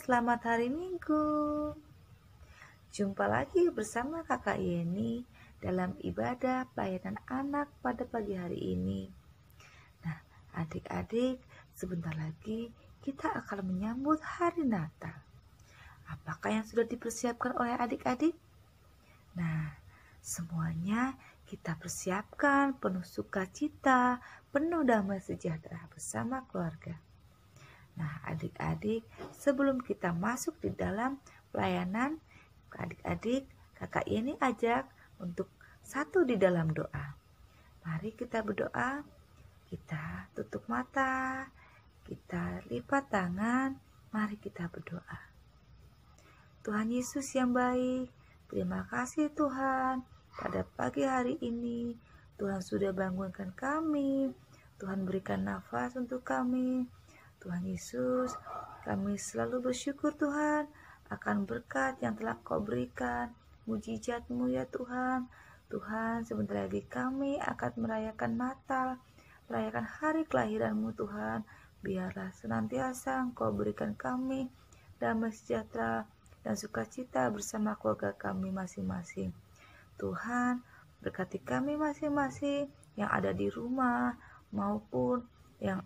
selamat hari Minggu. Jumpa lagi bersama Kakak Yeni dalam ibadah pelayanan anak pada pagi hari ini. Nah, adik-adik, sebentar lagi kita akan menyambut hari Natal. Apakah yang sudah dipersiapkan oleh adik-adik? Nah, semuanya kita persiapkan penuh sukacita, penuh damai sejahtera bersama keluarga. Nah, adik-adik, sebelum kita masuk di dalam pelayanan, adik-adik, Kakak Yeni ajak untuk satu di dalam doa. Mari kita berdoa, kita tutup mata, kita lipat tangan, mari kita berdoa. Tuhan Yesus yang baik, terima kasih Tuhan, pada pagi hari ini, Tuhan sudah bangunkan kami, Tuhan berikan nafas untuk kami. Tuhan Yesus, kami selalu bersyukur Tuhan akan berkat yang telah Kau berikan, mujizat-Mu ya Tuhan. Tuhan, sebentar lagi kami akan merayakan Natal, merayakan hari kelahiran-Mu Tuhan. Biarlah senantiasa Engkau berikan kami damai sejahtera dan sukacita bersama keluarga kami masing-masing. Tuhan, berkati kami masing-masing yang ada di rumah maupun yang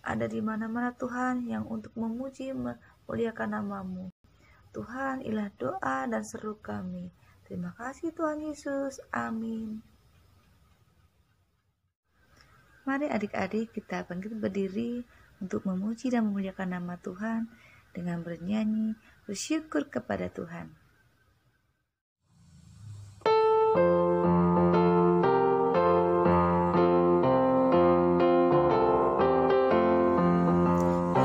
ada di mana-mana Tuhan yang untuk memuji memuliakan nama-Mu. Tuhan, inilah doa dan seru kami. Terima kasih Tuhan Yesus. Amin. Mari adik-adik kita bangkit berdiri untuk memuji dan memuliakan nama Tuhan dengan bernyanyi bersyukur kepada Tuhan.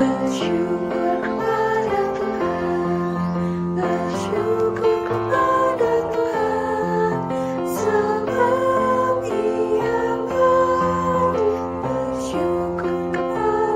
Bersyukur kepada Tuhan, bersyukur kepada Tuhan, sebab Ia baik. Bersyukur kepada Tuhan.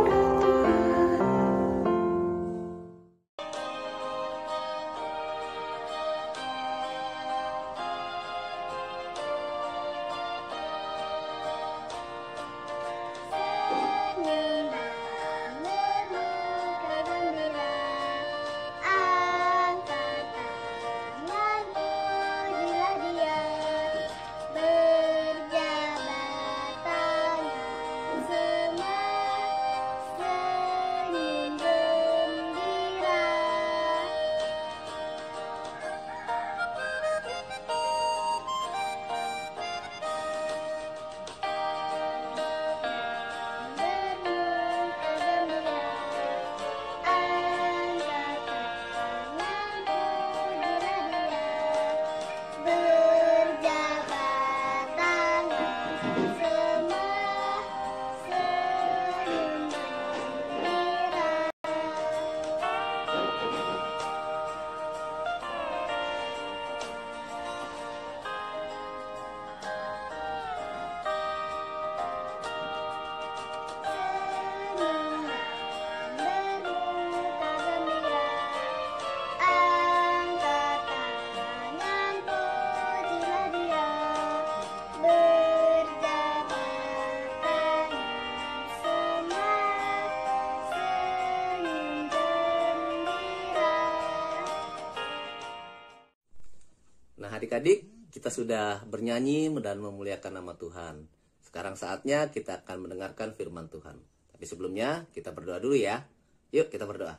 Nah, adik-adik, kita sudah bernyanyi dan memuliakan nama Tuhan. Sekarang saatnya kita akan mendengarkan firman Tuhan. Tapi sebelumnya, kita berdoa dulu ya. Yuk, kita berdoa.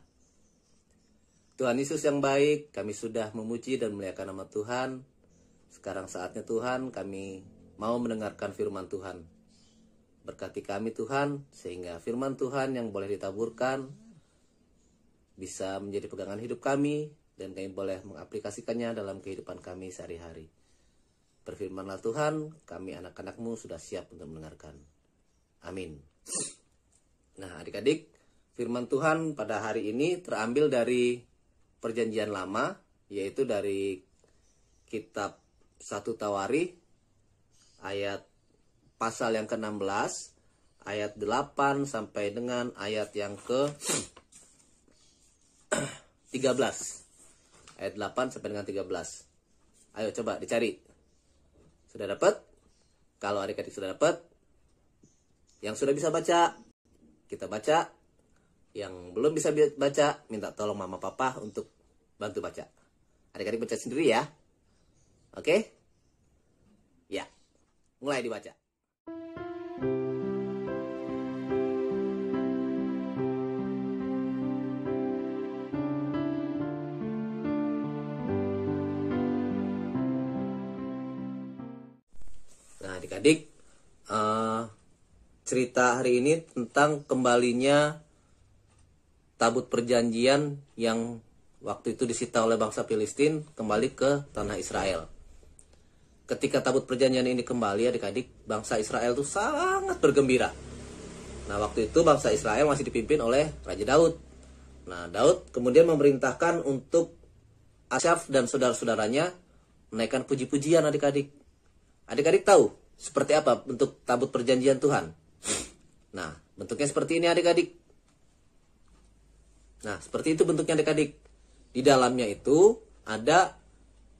Tuhan Yesus yang baik, kami sudah memuji dan memuliakan nama Tuhan. Sekarang saatnya Tuhan, kami mau mendengarkan firman Tuhan. Berkati kami Tuhan, sehingga firman Tuhan yang boleh ditaburkan bisa menjadi pegangan hidup kami, dan kami boleh mengaplikasikannya dalam kehidupan kami sehari-hari. Berfirmanlah Tuhan, kami anak-anak-Mu sudah siap untuk mendengarkan. Amin. Nah, adik-adik, firman Tuhan pada hari ini terambil dari Perjanjian Lama, yaitu dari kitab 1 Tawarikh, ayat pasal yang ke-16, ayat 8 sampai dengan ayat yang ke-13. Ayat 8 sampai dengan 13. Ayo coba dicari. Sudah dapat? Kalau adik-adik sudah dapat, yang sudah bisa baca, kita baca. Yang belum bisa baca, minta tolong mama papa untuk bantu baca. Adik-adik baca sendiri ya. Oke? Ya, mulai dibaca. Nah, adik-adik, cerita hari ini tentang kembalinya tabut perjanjian yang waktu itu disita oleh bangsa Filistin kembali ke tanah Israel. Ketika tabut perjanjian ini kembali, adik-adik, bangsa Israel itu sangat bergembira. Nah, waktu itu bangsa Israel masih dipimpin oleh Raja Daud. Nah, Daud kemudian memerintahkan untuk Asyaf dan saudara-saudaranya menaikkan puji-pujian, adik-adik. Adik-adik tahu seperti apa bentuk tabut perjanjian Tuhan? Nah, bentuknya seperti ini, adik-adik. Nah, seperti itu bentuknya, adik-adik. Di dalamnya itu ada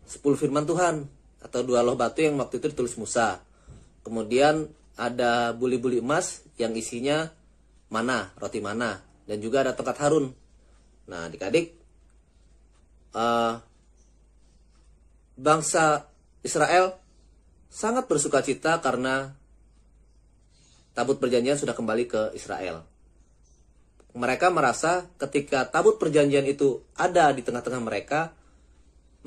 10 firman Tuhan atau 2 loh batu yang waktu itu ditulis Musa. Kemudian ada buli-buli emas yang isinya mana, roti mana, dan juga ada tongkat Harun. Nah, adik-adik, bangsa Israel sangat bersukacita karena tabut perjanjian sudah kembali ke Israel. Mereka merasa ketika tabut perjanjian itu ada di tengah-tengah mereka,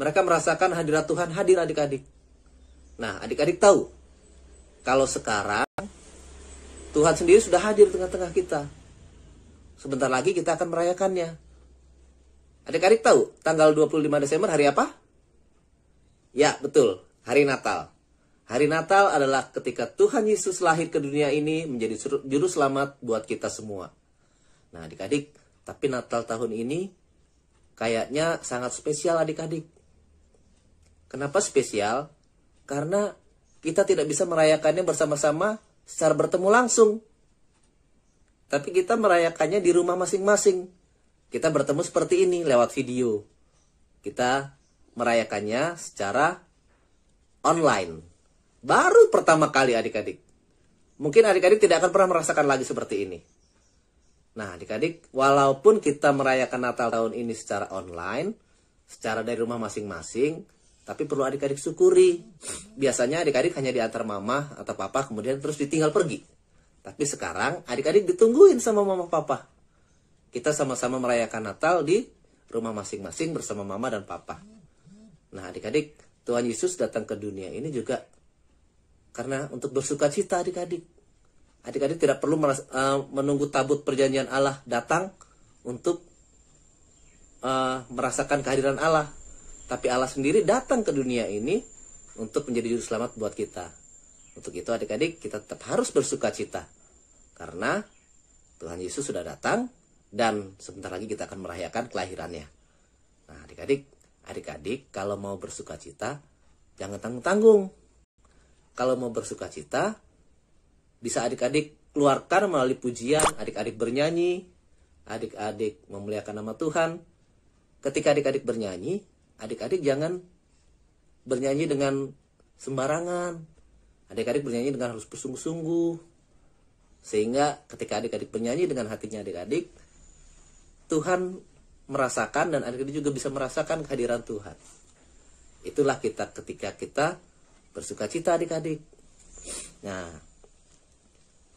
mereka merasakan hadirat Tuhan hadir, adik-adik. Nah, adik-adik tahu, kalau sekarang Tuhan sendiri sudah hadir di tengah-tengah kita. Sebentar lagi kita akan merayakannya. Adik-adik tahu, tanggal 25 Desember hari apa? Ya, betul, hari Natal. Hari Natal adalah ketika Tuhan Yesus lahir ke dunia ini menjadi juru selamat buat kita semua. Nah, adik-adik, tapi Natal tahun ini kayaknya sangat spesial, adik-adik. Kenapa spesial? Karena kita tidak bisa merayakannya bersama-sama secara bertemu langsung. Tapi kita merayakannya di rumah masing-masing. Kita bertemu seperti ini lewat video. Kita merayakannya secara online. Baru pertama kali, adik-adik. Mungkin adik-adik tidak akan pernah merasakan lagi seperti ini. Nah, adik-adik, walaupun kita merayakan Natal tahun ini secara online, secara dari rumah masing-masing, tapi perlu adik-adik syukuri. Biasanya adik-adik hanya diantar mama atau papa, kemudian terus ditinggal pergi. Tapi sekarang adik-adik ditungguin sama mama papa. Kita sama-sama merayakan Natal di rumah masing-masing bersama mama dan papa. Nah, adik-adik, Tuhan Yesus datang ke dunia ini juga karena untuk bersuka cita, adik-adik. Adik-adik tidak perlu menunggu tabut perjanjian Allah datang untuk merasakan kehadiran Allah. Tapi Allah sendiri datang ke dunia ini untuk menjadi juru selamat buat kita. Untuk itu, adik-adik, kita tetap harus bersuka cita. Karena Tuhan Yesus sudah datang dan sebentar lagi kita akan merayakan kelahirannya. Nah, adik-adik, kalau mau bersuka cita, jangan tanggung-tanggung. Kalau mau bersuka cita, bisa adik-adik keluarkan melalui pujian, adik-adik bernyanyi, adik-adik memuliakan nama Tuhan. Ketika adik-adik bernyanyi, adik-adik jangan bernyanyi dengan sembarangan. Adik-adik bernyanyi dengan harus bersungguh-sungguh. Sehingga ketika adik-adik bernyanyi dengan hatinya adik-adik, Tuhan merasakan dan adik-adik juga bisa merasakan kehadiran Tuhan. Itulah kita ketika kita bersuka cita, adik-adik. Nah,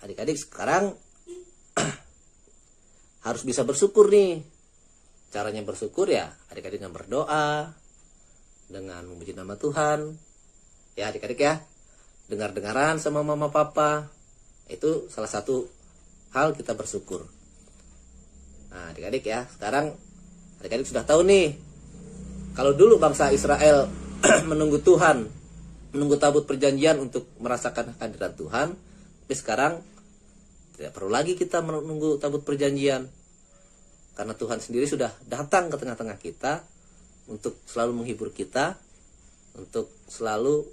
adik-adik sekarang harus bisa bersyukur nih. Caranya bersyukur ya adik-adik dengan berdoa, dengan memuji nama Tuhan. Ya, adik-adik ya, dengar-dengaran sama mama papa. Itu salah satu hal kita bersyukur. Nah, adik-adik ya, sekarang adik-adik sudah tahu nih. Kalau dulu bangsa Israel menunggu Tuhan, menunggu tabut perjanjian untuk merasakan kehadiran Tuhan, tapi sekarang tidak perlu lagi kita menunggu tabut perjanjian. Karena Tuhan sendiri sudah datang ke tengah-tengah kita untuk selalu menghibur kita, untuk selalu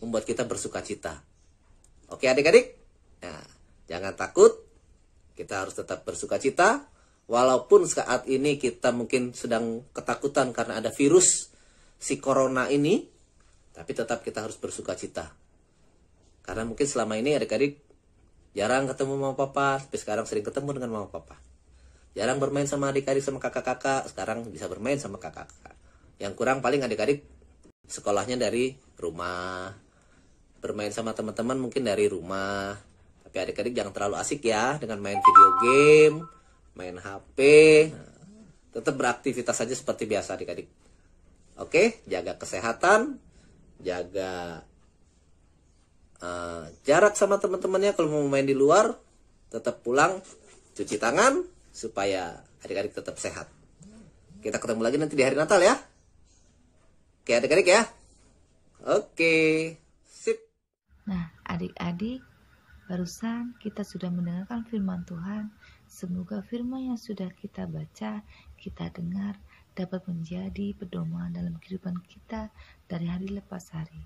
membuat kita bersuka cita. Oke, adik-adik? Nah, jangan takut. Kita harus tetap bersuka cita. Walaupun saat ini kita mungkin sedang ketakutan karena ada virus si corona ini, tapi tetap kita harus bersuka cita. Karena mungkin selama ini adik-adik jarang ketemu mama papa, tapi sekarang sering ketemu dengan mama papa. jarang bermain sama adik-adik sama kakak-kakak, sekarang bisa bermain sama kakak-kakak. Yang kurang paling adik-adik sekolahnya dari rumah, bermain sama teman-teman mungkin dari rumah. Tapi adik-adik jangan terlalu asik ya dengan main video game, main HP. Tetap beraktivitas saja seperti biasa adik-adik. Oke, jaga kesehatan, jaga jarak sama teman-temannya. Kalau mau main di luar, tetap pulang cuci tangan supaya adik-adik tetap sehat. Kita ketemu lagi nanti di hari Natal ya. Oke adik-adik ya. Oke, sip. Nah, adik-adik, barusan kita sudah mendengarkan firman Tuhan. Semoga firman yang sudah kita baca, kita dengar, dapat menjadi pedoman dalam kehidupan kita dari hari lepas hari.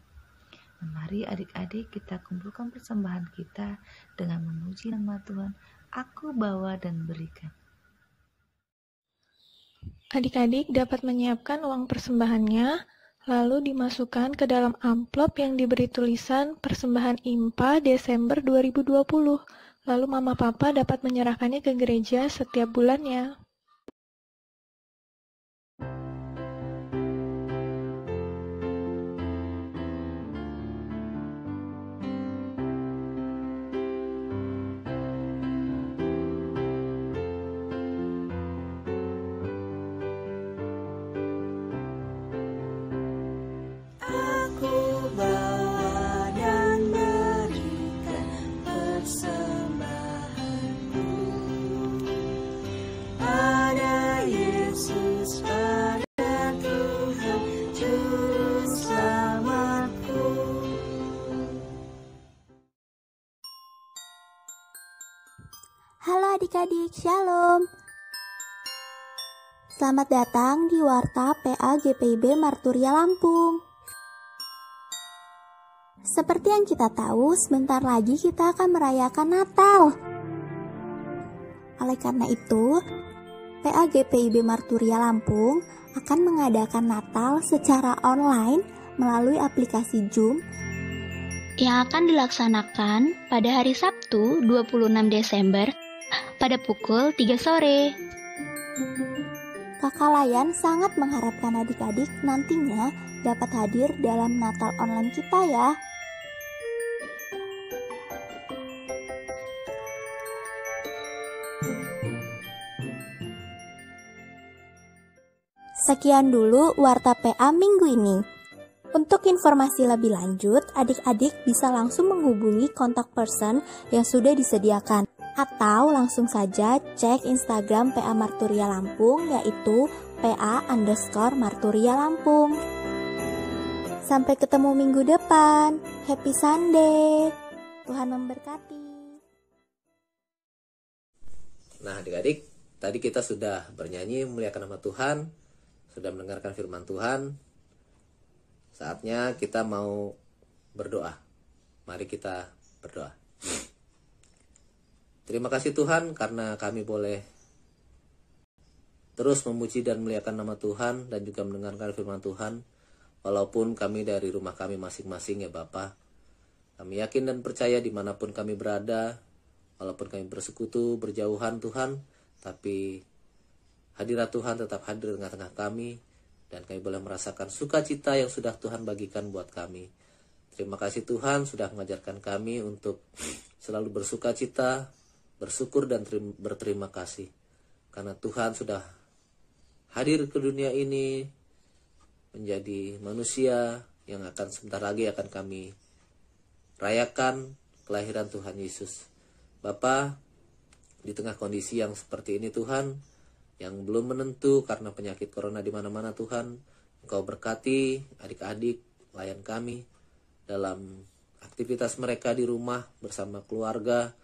Nah, mari adik-adik kita kumpulkan persembahan kita dengan memuji nama Tuhan. Aku bawa dan berikan. Adik-adik dapat menyiapkan uang persembahannya, lalu dimasukkan ke dalam amplop yang diberi tulisan Persembahan IMPA Desember 2020. Lalu Mama Papa dapat menyerahkannya ke gereja setiap bulannya. Halo adik-adik, Shalom. Selamat datang di Warta PA GPIB Marturia Lampung. Seperti yang kita tahu, sebentar lagi kita akan merayakan Natal. Oleh karena itu, PA GPIB Marturia Lampung akan mengadakan Natal secara online melalui aplikasi Zoom yang akan dilaksanakan pada hari Sabtu 26 Desember pada pukul 3 sore. Kakak Layan sangat mengharapkan adik-adik nantinya dapat hadir dalam Natal online kita ya. Sekian dulu Warta PA minggu ini. Untuk informasi lebih lanjut, adik-adik bisa langsung menghubungi kontak person yang sudah disediakan. Atau langsung saja cek Instagram PA Marturia Lampung, yaitu PA_Marturia Lampung. Sampai ketemu minggu depan. Happy Sunday. Tuhan memberkati. Nah adik-adik, tadi kita sudah bernyanyi memuliakan nama Tuhan, sudah mendengarkan firman Tuhan. Saatnya kita mau berdoa. Mari kita berdoa. Terima kasih Tuhan karena kami boleh terus memuji dan memuliakan nama Tuhan dan juga mendengarkan firman Tuhan. Walaupun kami dari rumah kami masing-masing ya Bapa. Kami yakin dan percaya dimanapun kami berada, walaupun kami bersekutu, berjauhan Tuhan, tapi hadirat Tuhan tetap hadir di tengah-tengah kami. Dan kami boleh merasakan sukacita yang sudah Tuhan bagikan buat kami. Terima kasih Tuhan sudah mengajarkan kami untuk selalu bersukacita, bersyukur dan berterima kasih. Karena Tuhan sudah hadir ke dunia ini menjadi manusia yang akan sebentar lagi akan kami rayakan kelahiran Tuhan Yesus. Bapa, di tengah kondisi yang seperti ini Tuhan, yang belum menentu karena penyakit corona di mana-mana Tuhan, Engkau berkati adik-adik layan kami dalam aktivitas mereka di rumah bersama keluarga,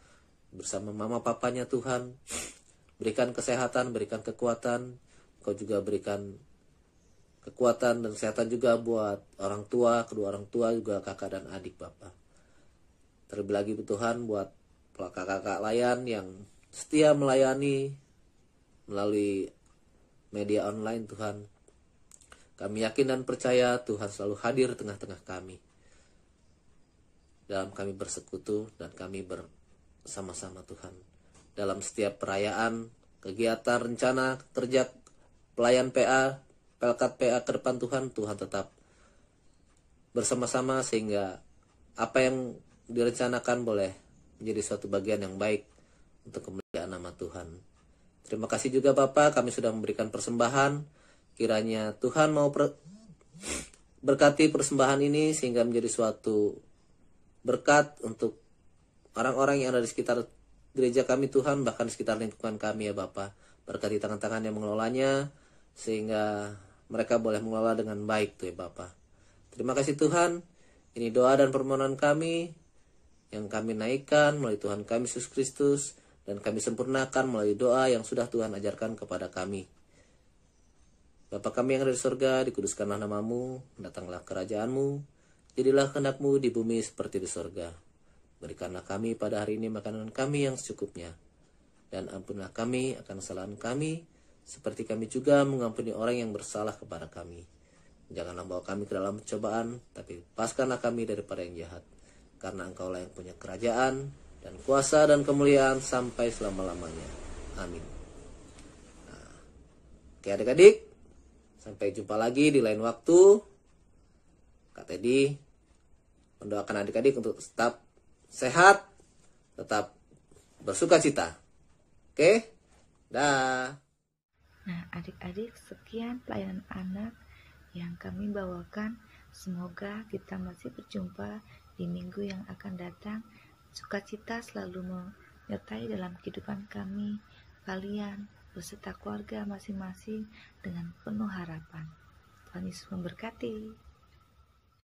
bersama mama papanya Tuhan. Berikan kesehatan, berikan kekuatan. Engkau juga berikan kekuatan dan kesehatan juga buat orang tua, kedua orang tua juga kakak dan adik Bapa. Terlebih lagi Tuhan buat kakak-kakak layan yang setia melayani melalui media online Tuhan. Kami yakin dan percaya Tuhan selalu hadir di tengah-tengah kami. Dalam kami bersekutu dan kami bersama-sama Tuhan. Dalam setiap perayaan kegiatan rencana kerja pelayan PA, pelkat PA ke depan Tuhan, Tuhan tetap bersama-sama sehingga apa yang direncanakan boleh menjadi suatu bagian yang baik untuk kemuliaan nama Tuhan. Terima kasih juga Bapak, kami sudah memberikan persembahan. Kiranya Tuhan mau berkati persembahan ini sehingga menjadi suatu berkat untuk orang-orang yang ada di sekitar gereja kami Tuhan, bahkan di sekitar lingkungan kami ya Bapak. Berkati tangan-tangan yang mengelolanya sehingga mereka boleh mengelola dengan baik tuh ya Bapak. Terima kasih Tuhan. Ini doa dan permohonan kami yang kami naikkan melalui Tuhan kami Yesus Kristus, dan kami sempurnakan melalui doa yang sudah Tuhan ajarkan kepada kami. Bapa kami yang ada di surga, dikuduskanlah namamu, datanglah kerajaanmu, jadilah kehendak-mu di bumi seperti di surga. Berikanlah kami pada hari ini makanan kami yang secukupnya, dan ampunilah kami akan kesalahan kami, seperti kami juga mengampuni orang yang bersalah kepada kami. Janganlah bawa kami ke dalam cobaan, tapi lepaskanlah kami daripada yang jahat. Karena Engkaulah yang punya kerajaan, dan kuasa dan kemuliaan sampai selama-lamanya. Amin. Nah, oke adik-adik, sampai jumpa lagi di lain waktu. Kak Teddy mendoakan adik-adik untuk tetap sehat, tetap bersuka cita. Oke? Dah. Nah, adik-adik, sekian pelayanan anak yang kami bawakan. Semoga kita masih berjumpa di minggu yang akan datang. Sukacita selalu menyertai dalam kehidupan kami, kalian, beserta keluarga masing-masing dengan penuh harapan. Tuhan Yesus memberkati.